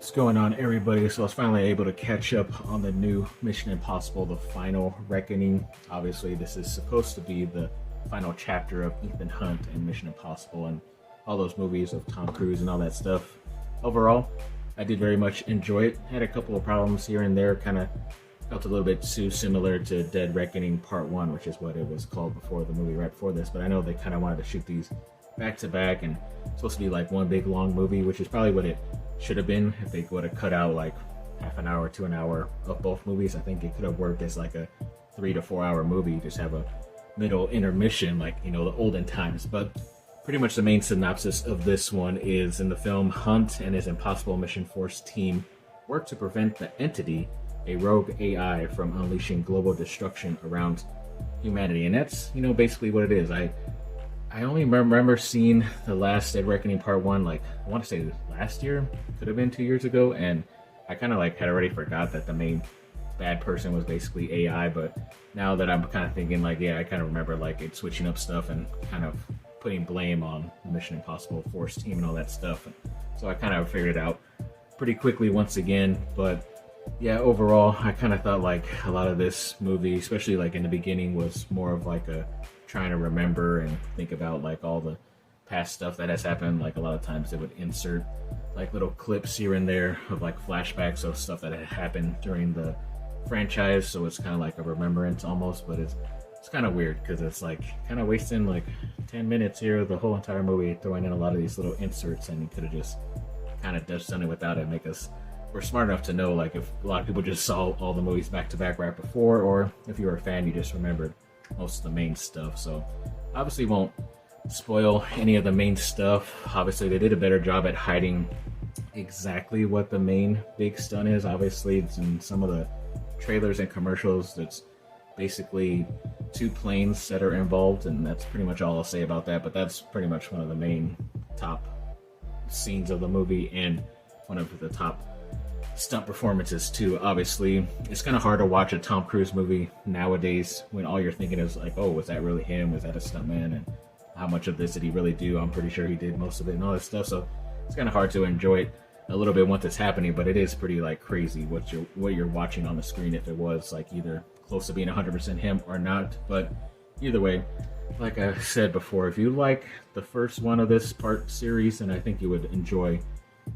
What's going on, everybody? So I was finally able to catch up on the new Mission Impossible: The Final Reckoning. Obviously, this is supposed to be the final chapter of Ethan Hunt and Mission Impossible and all those movies of Tom Cruise and all that stuff. Overall, I did very much enjoy it. Had a couple of problems here and there, kind of felt a little bit too similar to Dead Reckoning Part 1, which is what it was called before the movie right before this, but I know they kind of wanted to shoot these back to back and it's supposed to be like one big long movie, which is probably what it should have been if they would have cut out like half an hour to an hour of both movies. I think it could have worked as like a 3 to 4 hour movie, just have a middle intermission like, you know, the olden times. But pretty much the main synopsis of this one is, in the film, Hunt and his Impossible Mission Force team work to prevent the Entity, a rogue AI, from unleashing global destruction around humanity. And that's, you know, basically what it is. I only remember seeing the last Dead Reckoning Part 1, like, I want to say last year, could have been 2 years ago, and I kind of like had already forgot that the main bad person was basically AI, but now that I'm kind of thinking, like, yeah, I kind of remember like it switching up stuff and kind of putting blame on the Mission Impossible Force team and all that stuff. And so I kind of figured it out pretty quickly once again. But yeah, overall, I kind of thought like a lot of this movie, especially like in the beginning, was more of like a trying to remember and think about like all the past stuff that has happened. Like a lot of times they would insert like little clips here and there of like flashbacks of stuff that had happened during the franchise, so it's kind of like a remembrance almost, but it's kind of weird because it's like kind of wasting like 10 minutes here of the whole entire movie throwing in a lot of these little inserts, and you could have just kind of done it without it. Make us, we're smart enough to know like if a lot of people just saw all the movies back to back right before, or if you were a fan you just remembered most of the main stuff. So obviously won't spoil any of the main stuff. Obviously they did a better job at hiding exactly what the main big stunt is. Obviously it's in some of the trailers and commercials, that's basically two planes that are involved, and that's pretty much all I'll say about that. But that's pretty much one of the main top scenes of the movie and one of the top stunt performances too. Obviously it's kind of hard to watch a Tom Cruise movie nowadays when all you're thinking is like, oh, was that really him? Was that a stuntman? And how much of this did he really do? I'm pretty sure he did most of it and all that stuff. So it's kind of hard to enjoy it a little bit once it's happening, but it is pretty like crazy what you're watching on the screen, if it was like either close to being 100% him or not. But either way, like I said before, if you like the first one of this part series, then I think you would enjoy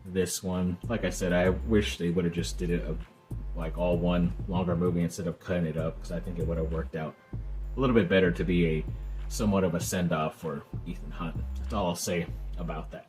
this one. Like I said, I wish they would have just did it like all one longer movie instead of cutting it up, because I think it would have worked out a little bit better to be a somewhat of a send-off for Ethan Hunt. That's all I'll say about that.